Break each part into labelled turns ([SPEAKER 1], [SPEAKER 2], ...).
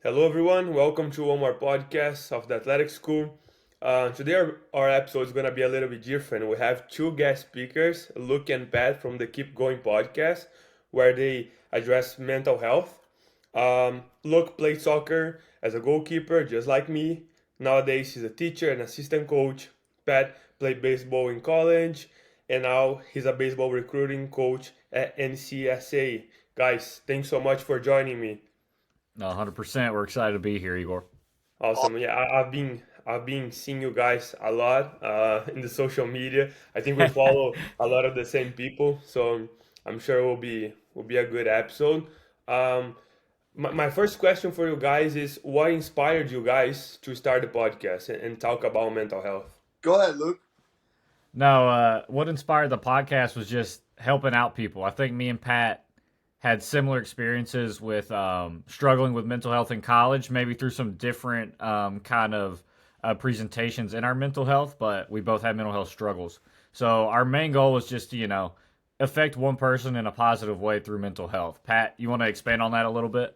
[SPEAKER 1] Hello, everyone. Welcome to one more podcast of the Athletic School. Today, our episode is going to be a little bit different. We have two guest speakers, Luke and Pat from the Keep Going podcast, where they address mental health. Luke played soccer as a goalkeeper, just like me. Nowadays, he's a teacher and assistant coach. Pat played baseball in college, and now he's a baseball recruiting coach at NCSA. Guys, thanks so much for joining me.
[SPEAKER 2] No, 100%. We're excited to be here, Igor.
[SPEAKER 1] Awesome. Yeah, I've been seeing you guys a lot in the social media. I think we follow a lot of the same people, so I'm sure it will be a good episode. Um, my first question for you guys is, what inspired you guys to start the podcast and talk about mental health?
[SPEAKER 3] Go ahead, Luke.
[SPEAKER 2] No, what inspired the podcast was just helping out people. I think me and Pat had similar experiences with struggling with mental health in college, maybe through some different kind of presentations in our mental health, but we both had mental health struggles. So our main goal was just to, affect one person in a positive way through mental health. Pat, you want to expand on that a little bit?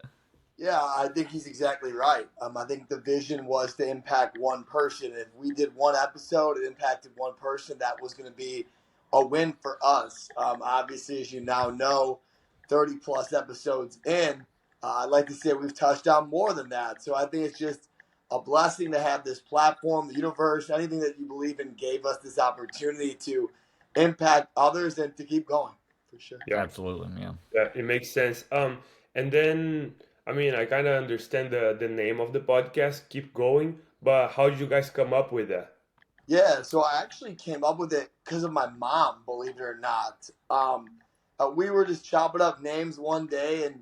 [SPEAKER 3] Yeah, I think he's exactly right. I think the vision was to impact one person. If we did one episode, it impacted one person, that was going to be a win for us. Obviously, as you now know, 30 plus episodes in, I'd like to say we've touched on more than that. So I think it's just a blessing to have this platform, the universe, anything that you believe in gave us this opportunity to impact others and to keep going, for sure.
[SPEAKER 1] Yeah,
[SPEAKER 2] Absolutely, yeah.
[SPEAKER 1] yeah, it makes sense. And then I mean, I kind of understand the name of the podcast, Keep Going, but how did you guys come up with that?
[SPEAKER 3] Yeah, so I actually came up with it because of my mom, believe it or not. We were just chopping up names one day, and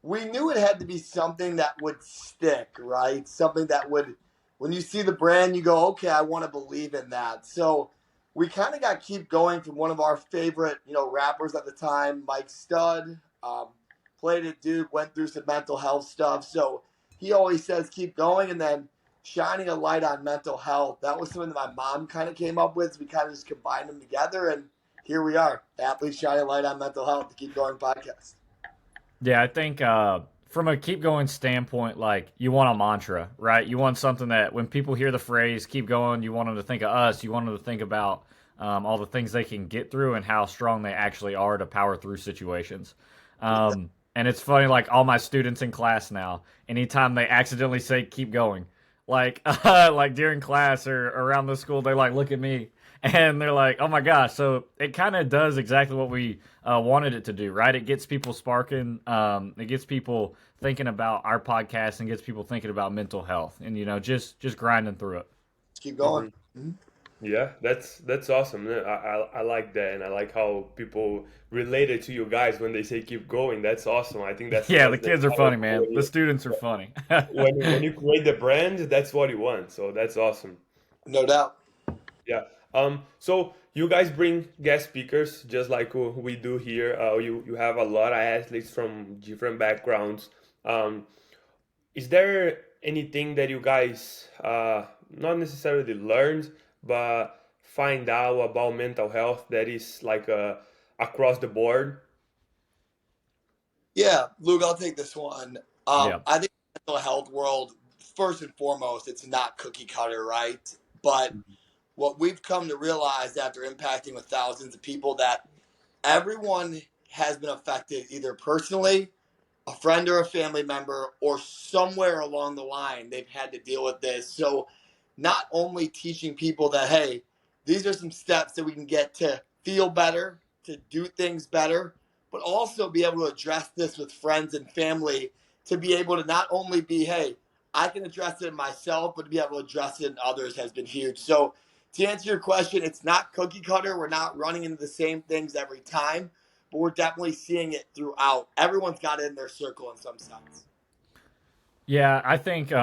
[SPEAKER 3] we knew it had to be something that would stick, right? Something that would, when you see the brand, you go, okay, I want to believe in that. So we kind of got Keep Going from one of our favorite, rappers at the time, Mike Stud. Played it, dude, went through some mental health stuff. So he always says, keep going. And then shining a light on mental health. That was something that my mom kind of came up with. So we kind of just combined them together, and here we are, athletes shining a light on mental health, to Keep Going podcast.
[SPEAKER 2] Yeah, I think from a keep going standpoint, like you want a mantra, right? You want something that when people hear the phrase keep going, you want them to think of us. You want them to think about all the things they can get through and how strong they actually are to power through situations. And it's funny, like all my students in class now, anytime they accidentally say keep going, like like during class or around the school, they like look at me and they're like, "Oh my gosh!" So it kind of does exactly what we wanted it to do, right? It gets people sparking. It gets people thinking about our podcast and gets people thinking about mental health, and just grinding through it.
[SPEAKER 3] Let's keep going.
[SPEAKER 1] Yeah, that's awesome. I like that, and I like how people relate it to you guys when they say keep going. That's awesome. I think that's
[SPEAKER 2] Yeah, the
[SPEAKER 1] that's the
[SPEAKER 2] kids are funny,
[SPEAKER 1] powerful
[SPEAKER 2] man.
[SPEAKER 1] way.
[SPEAKER 2] The students are funny.
[SPEAKER 1] When you create the brand, that's what you want. So that's awesome.
[SPEAKER 3] No doubt.
[SPEAKER 1] Yeah. So you guys bring guest speakers just like we do here. You have a lot of athletes from different backgrounds. Um, is there anything that you guys not necessarily learned, but find out about mental health that is like across the board?
[SPEAKER 3] Yeah, Luke, I'll take this one.
[SPEAKER 2] Yeah.
[SPEAKER 3] I think the mental health world, first and foremost, it's not cookie cutter, right? But what we've come to realize after impacting with thousands of people, that everyone has been affected either personally, a friend or a family member, or somewhere along the line they've had to deal with this. So not only teaching people that, hey, these are some steps that we can get to feel better, to do things better, but also be able to address this with friends and family, to be able to not only be, hey, I can address it in myself, but to be able to address it in others has been huge. So to answer your question, it's not cookie cutter. We're not running into the same things every time, but we're definitely seeing it throughout. Everyone's got it in their circle in some sense.
[SPEAKER 2] Yeah, I think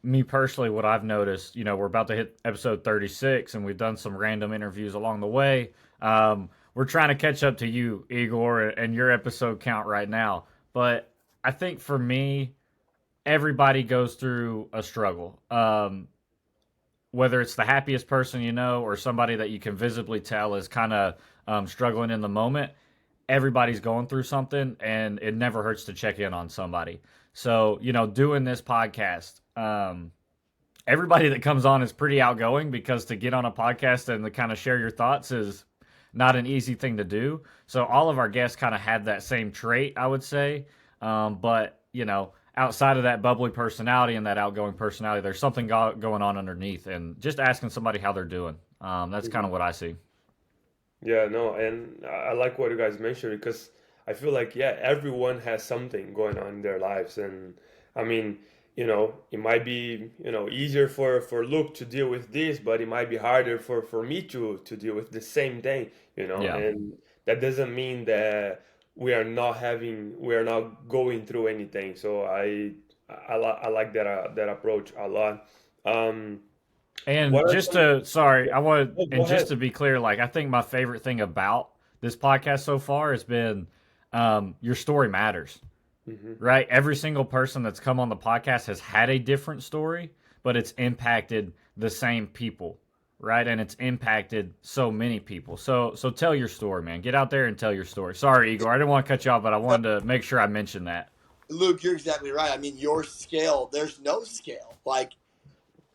[SPEAKER 2] me personally, what I've noticed, we're about to hit episode 36, and we've done some random interviews along the way. We're trying to catch up to you, Igor, and your episode count right now. But I think for me, everybody goes through a struggle. Whether it's the happiest person you know or somebody that you can visibly tell is kind of struggling in the moment, everybody's going through something, and it never hurts to check in on somebody. So, doing this podcast, everybody that comes on is pretty outgoing because to get on a podcast and to kind of share your thoughts is not an easy thing to do. So all of our guests kind of had that same trait, I would say. But outside of that bubbly personality and that outgoing personality, there's something going on underneath, and just asking somebody how they're doing. That's kind
[SPEAKER 1] Mhm.
[SPEAKER 2] of what I see.
[SPEAKER 1] Yeah, no, and I like what you guys mentioned because I feel like, yeah, everyone has something going on in their lives. And I mean, it might be, easier for Luke to deal with this, but it might be harder for me to deal with the same thing,
[SPEAKER 2] Yeah,
[SPEAKER 1] and that doesn't mean that we are not going through anything. So I like that approach a lot. Um,
[SPEAKER 2] and
[SPEAKER 1] what are
[SPEAKER 2] just
[SPEAKER 1] some,
[SPEAKER 2] to sorry,
[SPEAKER 1] yeah,
[SPEAKER 2] I want
[SPEAKER 1] oh, go
[SPEAKER 2] and just
[SPEAKER 1] ahead.
[SPEAKER 2] to be clear, like I think my favorite thing about this podcast so far has been your story matters.
[SPEAKER 1] Hmm.
[SPEAKER 2] Right? Every single person that's come on the podcast has had a different story, but it's impacted the same people, right? And it's impacted so many people. So tell your story, man. Get out there and tell your story. Sorry, Igor, I didn't want to cut you off, but I wanted to make sure I mentioned that.
[SPEAKER 3] Luke, you're exactly right. I mean, your scale, there's no scale. Like,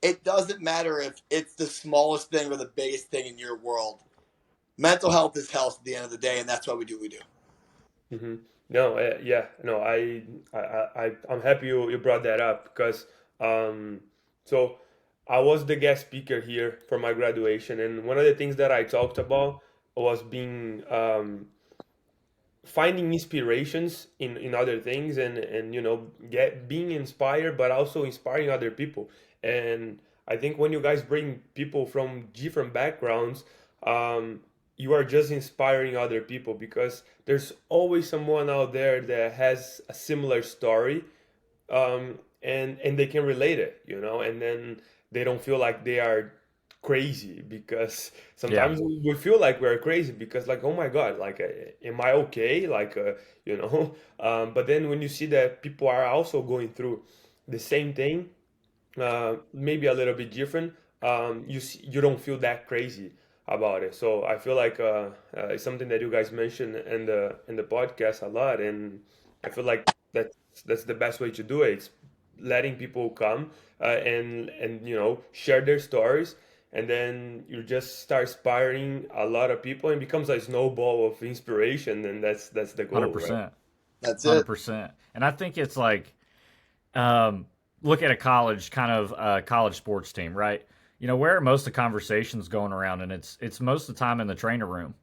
[SPEAKER 3] it doesn't matter if it's the smallest thing or the biggest thing in your world. Mental health is health at the end of the day, and that's why we do what we do.
[SPEAKER 1] Hmm. No, yeah, no, I'm happy you brought that up because so I was the guest speaker here for my graduation, and one of the things that I talked about was being finding inspirations in other things, and get being inspired, but also inspiring other people. And I think when you guys bring people from different backgrounds, um, you are just inspiring other people because there's always someone out there that has a similar story, and they can relate it, and then they don't feel like they are crazy because
[SPEAKER 2] Yeah,
[SPEAKER 1] sometimes we feel like we're crazy because like, oh my god, like, am I okay, like, but then when you see that people are also going through the same thing, maybe a little bit different, you don't feel that crazy about it. So I feel like it's something that you guys mentioned in the podcast a lot, and I feel like that's the best way to do it. It's letting people come, and share their stories, and then you just start inspiring a lot of people and becomes a snowball of inspiration, and that's the goal, right?
[SPEAKER 2] 100%.
[SPEAKER 3] That's it.
[SPEAKER 2] 100%. And I think it's like, um, look at a college kind of college sports team, right? Where are most of the conversations going around, and it's most of the time in the trainer room.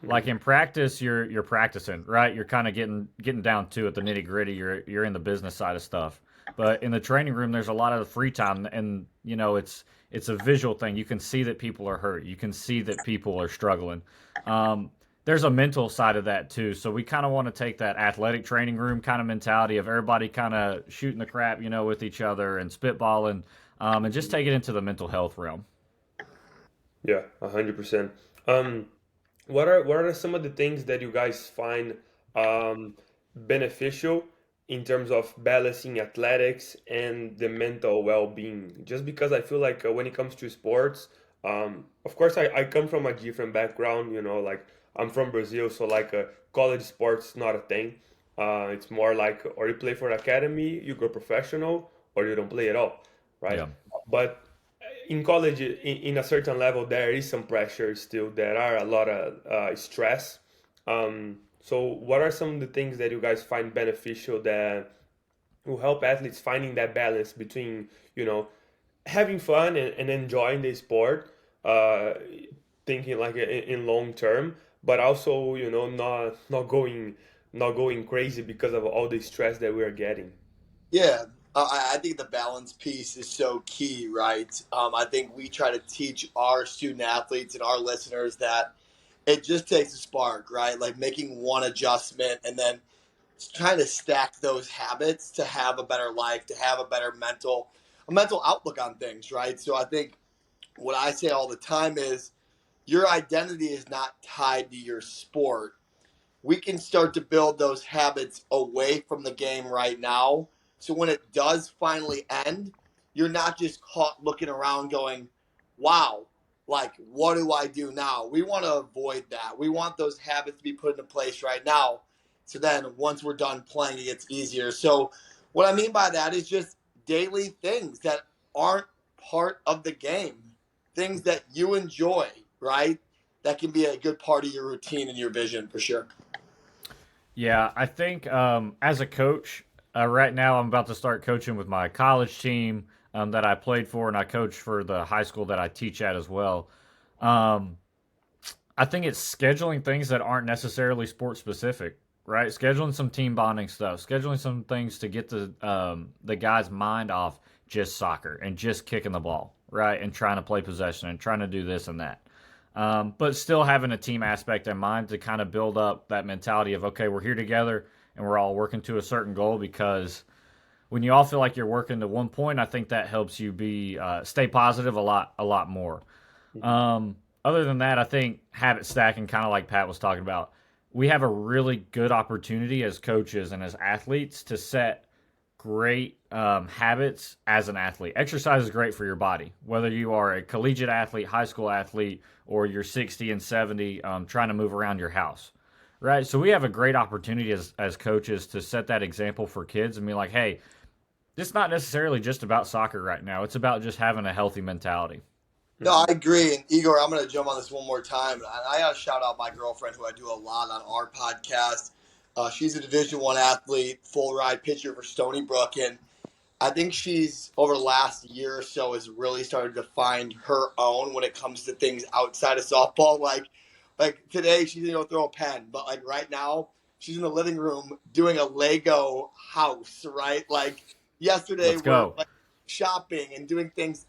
[SPEAKER 2] Like
[SPEAKER 1] Hmm.
[SPEAKER 2] in practice, you're practicing, right? You're kind of getting down to it, the nitty gritty. You're in the business side of stuff. But in the training room, there's a lot of free time, and it's a visual thing. You can see that people are hurt. You can see that people are struggling. There's a mental side of that too. So we kind of want to take that athletic training room kind of mentality of everybody kind of shooting the crap, with each other and spitballing, and just take it into the mental health realm.
[SPEAKER 1] Yeah, 100%. um what are some of the things that you guys find beneficial in terms of balancing athletics and the mental well-being? Just because I feel like, when it comes to sports, of course, I come from a different background, like I'm from Brazil, so like, college sports not a thing. It's more like, or you play for academy, you go professional, or you don't play at all, right?
[SPEAKER 2] Yeah,
[SPEAKER 1] But in college, in a certain level, there is some pressure still. There are a lot of stress. So what are some of the things that you guys find beneficial that will help athletes finding that balance between, having fun and enjoying the sport, uh, thinking like in long term, but also, not going crazy because of all the stress that we're getting.
[SPEAKER 3] Yeah, I think the balance piece is so key, right? I think we try to teach our student athletes and our listeners that it just takes a spark, right? Like making one adjustment and then trying to stack those habits to have a better life, to have a mental outlook on things, right? So I think what I say all the time is your identity is not tied to your sport. We can start to build those habits away from the game right now. So when it does finally end, you're not just caught looking around going, wow, like, what do I do now? We want to avoid that. We want those habits to be put into place right now. So then once we're done playing, it gets easier. So What I mean by that is just daily things that aren't part of the game, things that you enjoy, right? That can be a good part of your routine and your vision for sure.
[SPEAKER 2] Yeah, I think as a coach, right now I'm about to start coaching with my college team that I played for, and I coach for the high school that I teach at as well. Um, I think it's scheduling things that aren't necessarily sports specific, right? Scheduling some team bonding stuff, scheduling some things to get the guy's mind off just soccer and just kicking the ball, right? And trying to play possession and trying to do this and that. But still having a team aspect in mind to kind of build up that mentality of, okay, we're here together and we're all working to a certain goal, because when you all feel like you're working to one point, I think that helps you be stay positive a lot more. Other than that, I think habit stacking, kind of like Pat was talking about, we have a really good opportunity as coaches and as athletes to set great habits as an athlete. Exercise is great for your body, whether you are a collegiate athlete, high school athlete, or you're 60 and 70 trying to move around your house, right? So we have a great opportunity as coaches to set that example for kids and be like, hey, it's not necessarily just about soccer right now. It's about just having a healthy mentality.
[SPEAKER 3] No, I agree. And Igor, I'm going to jump on this one more time. I got to shout out my girlfriend, who I do a lot on our podcast. She's a Division I athlete, full ride pitcher for Stony Brook, and I think she's over the last year or so has really started to find her own when it comes to things outside of softball. Like today, she's gonna throw a pen, but like right now, she's in the living room doing a Lego house. Right, like yesterday,
[SPEAKER 2] Let's
[SPEAKER 3] we're
[SPEAKER 2] go.
[SPEAKER 3] like shopping and doing things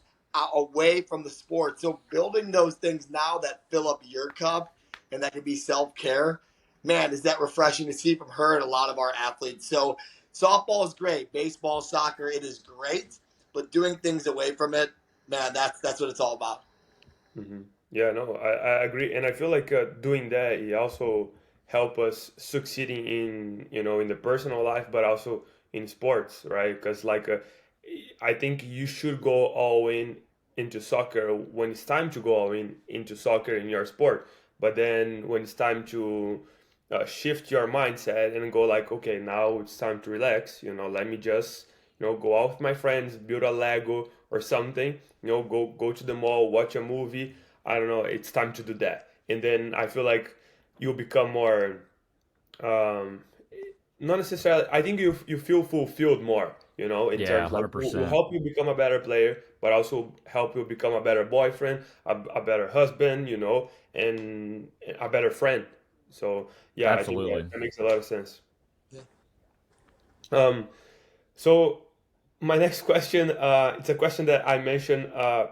[SPEAKER 3] away from the sport. So building those things now that fill up your cup and that can be self care. Man, is that refreshing to see from her and a lot of our athletes. So softball is great. Baseball, soccer, it is great. But doing things away from it, man, that's what it's all about.
[SPEAKER 1] Yeah, no, I agree, and I feel like doing that it also help us succeeding in in the personal life, but also in sports, right? Because I think you should go all in into soccer when it's time to go all in into soccer in your sport, but then when it's time to shift your mindset and go like, okay, now it's time to relax. Let me just go out with my friends, build a Lego or something. Go to the mall, watch a movie. I don't know. It's time to do that, and then I feel like you'll become more. Um, Not necessarily. I think you feel fulfilled more. In
[SPEAKER 2] Yeah,
[SPEAKER 1] terms like will
[SPEAKER 2] 100%.
[SPEAKER 1] help you become a better player, but also help you become a better boyfriend, a better husband. And a better friend. So yeah, I think that,
[SPEAKER 2] Absolutely.
[SPEAKER 1] that makes a lot of sense.
[SPEAKER 3] Yeah.
[SPEAKER 1] Um, so my next question, it's a question that I mentioned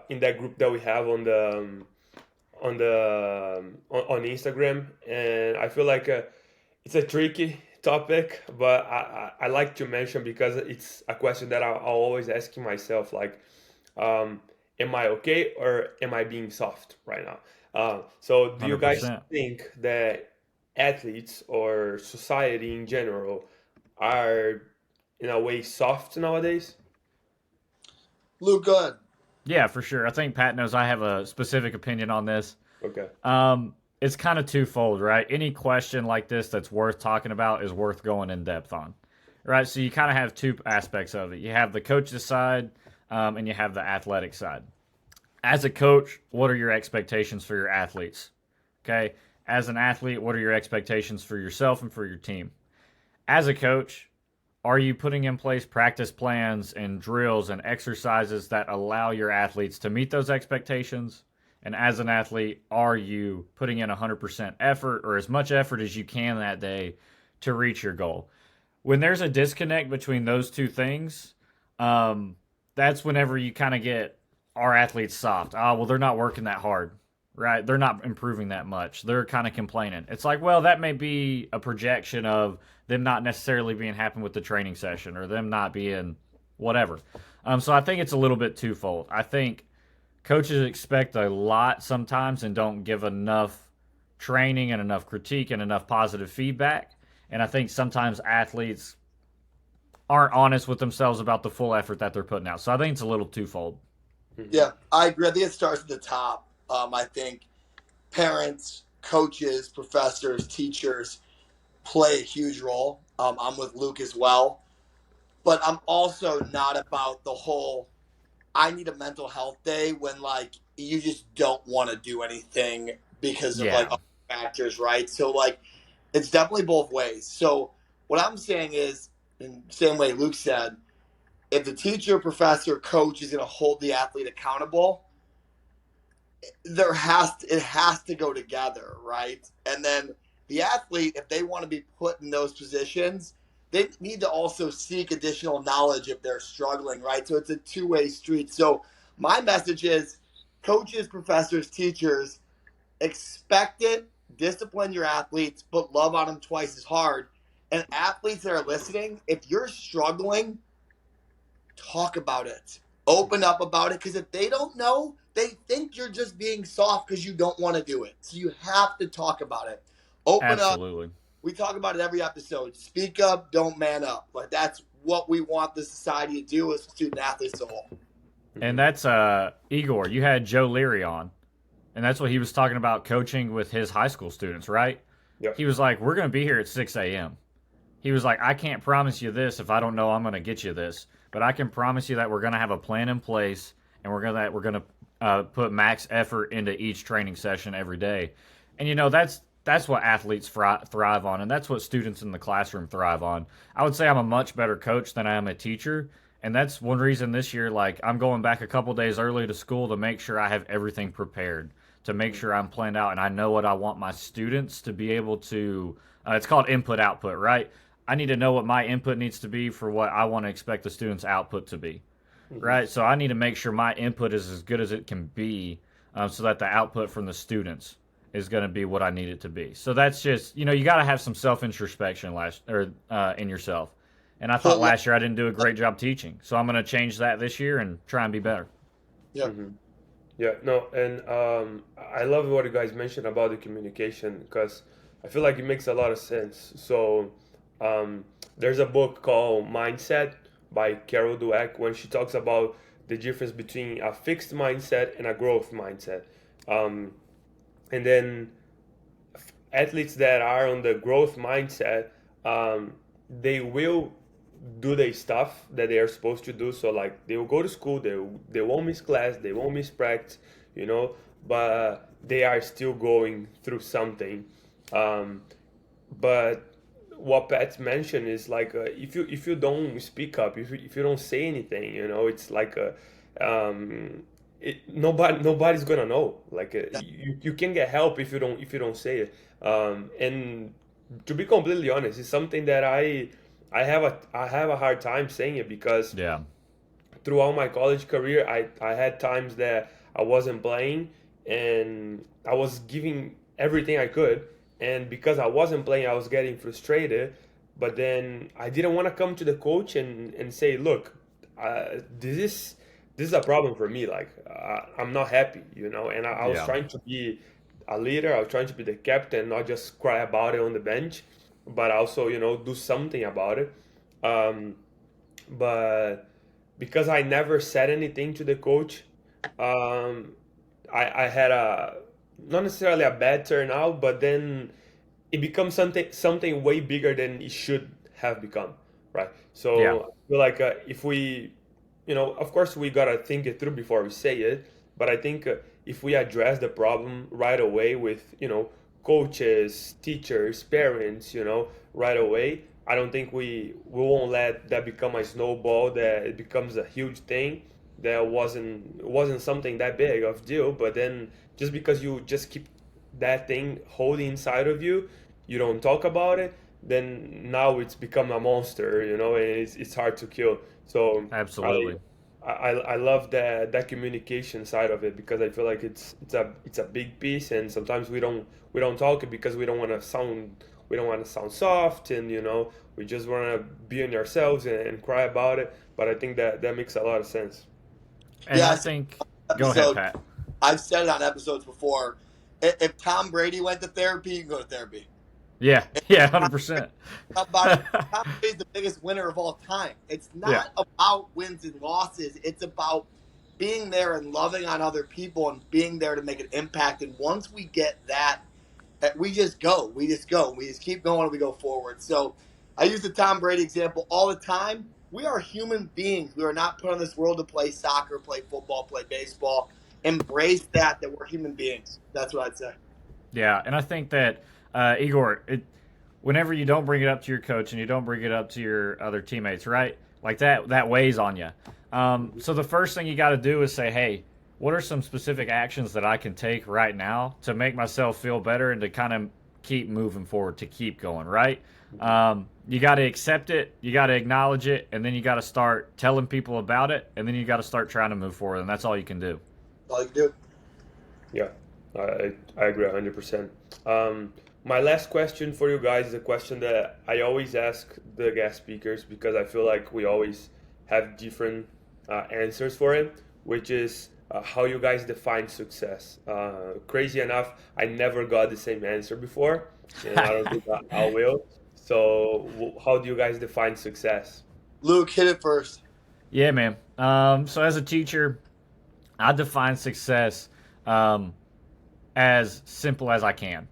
[SPEAKER 1] in that group that we have on Instagram, and I feel like it's a tricky topic, but I like to mention because it's a question that I'm always asking myself, like, um, am I okay or am I being soft right now? So do you guys
[SPEAKER 2] 100%.
[SPEAKER 1] think that athletes or society in general are in a way soft nowadays?
[SPEAKER 3] Luke, good.
[SPEAKER 2] Yeah, for sure. I think Pat knows I have a specific opinion on this.
[SPEAKER 1] Okay.
[SPEAKER 2] It's kind of twofold, right? Any question like this that's worth talking about is worth going in depth on, right? So you kind of have two aspects of it. You have the coach's side, and you have the athletic side. As a coach, what are your expectations for your athletes? Okay. As an athlete, what are your expectations for yourself and for your team? As a coach, are you putting in place practice plans and drills and exercises that allow your athletes to meet those expectations? And as an athlete, are you putting in 100% effort or as much effort as you can that day to reach your goal? When there's a disconnect between those two things, that's whenever you kind of get our athletes soft. Oh, well, they're not working that hard, right? They're not improving that much. They're kind of complaining. It's like, well, that may be a projection of them not necessarily being happy with the training session or them not being whatever. So I think it's a little bit twofold. I think coaches expect a lot sometimes and don't give enough training and enough critique and enough positive feedback. And I think sometimes athletes aren't honest with themselves about the full effort that they're putting out. So I think it's a little twofold.
[SPEAKER 3] Yeah, I agree. I think it starts at the top. I think parents, coaches, professors, teachers play a huge role. I'm with Luke as well. but I'm also not about the whole I need a mental health day when like you just don't want to do anything because of like
[SPEAKER 2] Yeah,
[SPEAKER 3] other factors, right? So like it's definitely both ways. So what I'm saying is, in the same way Luke said, if the teacher, professor, coach is going to hold the athlete accountable, it has to go together, right? And then the athlete, if they want to be put in those positions, they need to also seek additional knowledge if they're struggling, right? So it's a two-way street. So my message is coaches, professors, teachers, expect it, discipline your athletes, but love on them twice as hard. And athletes that are listening, if you're struggling, talk about it. Open up about it, because if they don't know, they think you're just being soft because you don't want to do it. So you have to talk about it. Open up.
[SPEAKER 2] absolutely.
[SPEAKER 3] We talk about it every episode. Speak up, don't man up. Like that's what we want the society to do as student athletes as a whole.
[SPEAKER 2] And
[SPEAKER 1] Hmm.
[SPEAKER 2] that's Igor. You had Joe Leary on, and that's what he was talking about coaching with his high school students, right?
[SPEAKER 1] Yeah.
[SPEAKER 2] He was like, "We're going to be here at 6 a.m." He was like, "I can't promise you this if I don't know I'm going to get you this, but I can promise you that we're going to have a plan in place, and we're going to put max effort into each training session every day." And that's what athletes thrive on, and that's what students in the classroom thrive on. I would say I'm a much better coach than I am a teacher, and that's one reason this year, like, I'm going back a couple days early to school to make sure I have everything prepared, to make sure I'm planned out, and I know what I want my students to be able to. It's called input output, right? I need to know what my input needs to be for what I want to expect the student's output to be,
[SPEAKER 1] Hmm.
[SPEAKER 2] right? So I need to make sure my input is as good as it can be, so that the output from the students is going to be what I need it to be. So that's just you got to have some self introspection in yourself. And I thought
[SPEAKER 3] Put
[SPEAKER 2] last year I didn't do a great job teaching, so I'm going to change that this year and try and be better.
[SPEAKER 3] Yep.
[SPEAKER 1] Hmm. Yeah, no, and I love what you guys mentioned about the communication because I feel like it makes a lot of sense. So, there's a book called Mindset by Carol Dweck when she talks about the difference between a fixed mindset and a growth mindset. Um, and then athletes that are on the growth mindset, they will do the stuff that they are supposed to do. So like they will go to school, they won't miss class, they won't miss practice, you know, but they are still going through something. Um, but what Pat mentioned is like if you don't speak up, if you don't say anything, it's like nobody's gonna know. Like you can get help if you don't say it. And to be completely honest, it's something that I have a hard time saying it because
[SPEAKER 2] Yeah,
[SPEAKER 1] throughout my college career, I had times that I wasn't playing and I was giving everything I could. And because I wasn't playing, I was getting frustrated. But then I didn't want to come to the coach and say, look, this is a problem for me. Like, I'm not happy, And I was
[SPEAKER 2] yeah,
[SPEAKER 1] trying to be a leader. I was trying to be the captain, not just cry about it on the bench, but also, do something about it. Um, but because I never said anything to the coach, um, I had a not necessarily a bad turnout, but then it becomes something way bigger than it should have become, right?
[SPEAKER 2] yeah,
[SPEAKER 1] So I feel like if we, of course we gotta think it through before we say it, but I think if we address the problem right away with coaches, teachers, parents, right away, I don't think we won't let that become a snowball that it becomes a huge thing that wasn't something that big of deal, but then just because you just keep that thing holding inside of you, you don't talk about it, then now it's become a monster, and it's hard to kill. So I
[SPEAKER 2] absolutely.
[SPEAKER 1] I love that communication side of it because I feel like it's a big piece, and sometimes we don't talk it because we don't want to sound soft, and we just want to be in ourselves and cry about it. But I think that makes a lot of sense.
[SPEAKER 2] And
[SPEAKER 3] Yeah.
[SPEAKER 2] I
[SPEAKER 3] I said
[SPEAKER 2] think, go ahead,
[SPEAKER 3] episode.
[SPEAKER 2] Pat.
[SPEAKER 3] I've said it on episodes before. If Tom Brady went to therapy, you can go to therapy.
[SPEAKER 2] Yeah, yeah, 100%.
[SPEAKER 3] About it. Tom Brady's the biggest winner of all time. It's
[SPEAKER 2] Yeah,
[SPEAKER 3] not about wins and losses. It's about being there and loving on other people and being there to make an impact. And once we get that, we just go. We just go. We just keep going and we go forward. So I use the Tom Brady example all the time. we are human beings. We are not put on this world to play soccer, play football, play baseball. Embrace that we're human beings. That's what I'd say.
[SPEAKER 2] Yeah, and I think that Igor, whenever you don't bring it up to your coach and you don't bring it up to your other teammates, right? Like that weighs on you. So the first thing you got to do is say, hey, what are some specific actions that I can take right now to make myself feel better and to kind of keep moving forward, to keep going, right? You got to accept it, you got to acknowledge it, and then you got to start telling people about it, and then you got to start trying to move forward, and that's all you can do.
[SPEAKER 3] All you can do.
[SPEAKER 1] Yeah, I agree 100%. My last question for you guys is a question that I always ask the guest speakers because I feel like we always have different answers for it, which is how you guys define success. Crazy enough, I never got the same answer before, and I don't think I will. So, how do you guys define success?
[SPEAKER 3] Luke, hit it first.
[SPEAKER 2] Yeah, man. So as a teacher, I define success as simple as I can.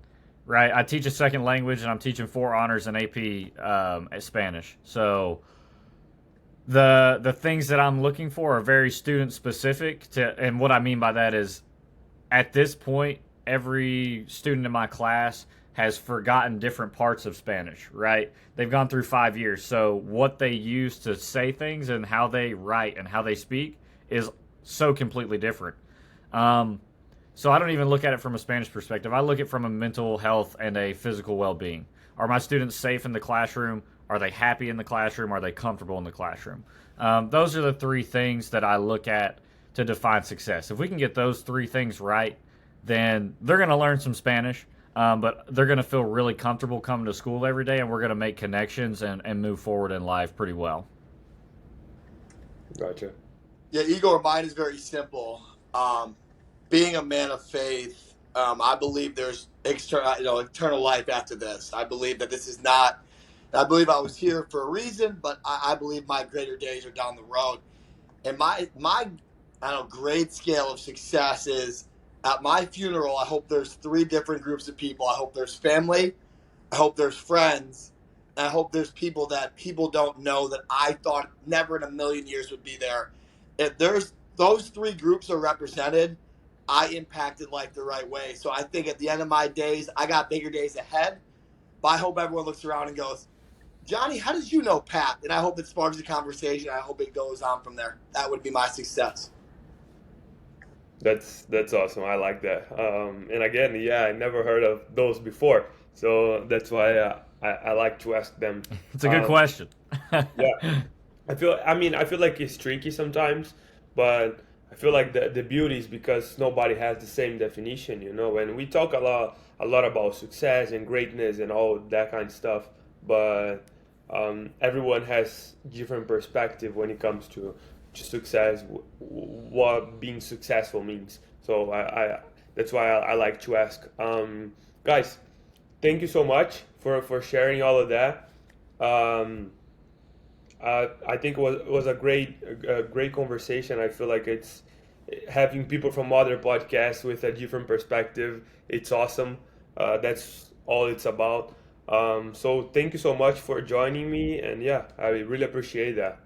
[SPEAKER 2] Right, I teach a second language, and I'm teaching 4 honors in AP Spanish. So the things that I'm looking for are very student specific. And what I mean by that is, at this point, every student in my class has forgotten different parts of Spanish. Right, they've gone through 5 years, so what they use to say things and how they write and how they speak is so completely different. So I don't even look at it from a Spanish perspective. I look at it from a mental health and a physical well-being. Are my students safe in the classroom? Are they happy in the classroom? Are they comfortable in the classroom? Those are the 3 things that I look at to define success. If we can get those 3 things right, then they're going to learn some Spanish, but they're going to feel really comfortable coming to school every day, and we're going to make connections and move forward in life pretty well.
[SPEAKER 1] Gotcha.
[SPEAKER 3] Yeah, Igor, mine is very simple. Being a man of faith, I believe there's eternal life after this. I believe that this is not. I believe I was here for a reason, but I believe my greater days are down the road. And my I don't know, grade scale of success is at my funeral. I hope there's 3 different groups of people. I hope there's family, I hope there's friends, and I hope there's people that people don't know that I thought never in a million years would be there. If there's those 3 groups are represented, I impacted life the right way. So I think at the end of my days, I got bigger days ahead. But I hope everyone looks around and goes, Johnny, how did you know Pat? And I hope it sparks a conversation. I hope it goes on from there. That would be my success.
[SPEAKER 1] That's awesome. I like that. And again, yeah, I never heard of those before, so that's why I like to ask them.
[SPEAKER 2] It's a good question.
[SPEAKER 1] Yeah, I feel like it's tricky sometimes, but I feel like the beauty is because nobody has the same definition, and we talk a lot about success and greatness and all that kind of stuff, but everyone has different perspective when it comes to success, what being successful means. So I that's why I like to ask. Guys, thank you so much for sharing all of that. I think it was a great conversation. I feel like it's having people from other podcasts with a different perspective. It's awesome. That's all it's about. So thank you so much for joining me, and yeah, I really appreciate that.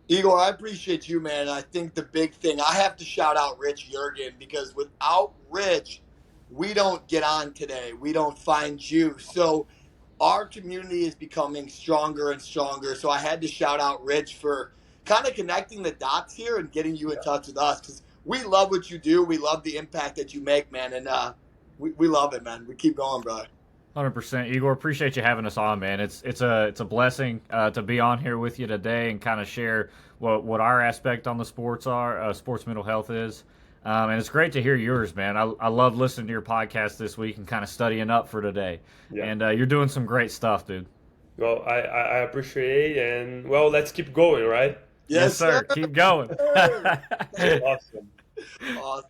[SPEAKER 3] Igor, I appreciate you, man. I think the big thing, I have to shout out Rich Jurgen, because without Rich, we don't get on today. We don't find you. So our community is becoming stronger and stronger. So I had to shout out Rich for kind of connecting the dots here and getting you in touch with us, because we love what you do. We love the impact that you make, man. And we love it, man. We keep going, brother.
[SPEAKER 2] 100%, Igor. Appreciate you having us on, man. It's a blessing to be on here with you today and kind of share what our aspect on the sports mental health is. And it's great to hear yours, man. I love listening to your podcast this week and kind of studying up for today. Yeah. And you're doing some great stuff, dude.
[SPEAKER 1] Well, I appreciate it, and well, let's keep going, right?
[SPEAKER 2] Yes, sir. Keep going.
[SPEAKER 1] Awesome.
[SPEAKER 3] Awesome.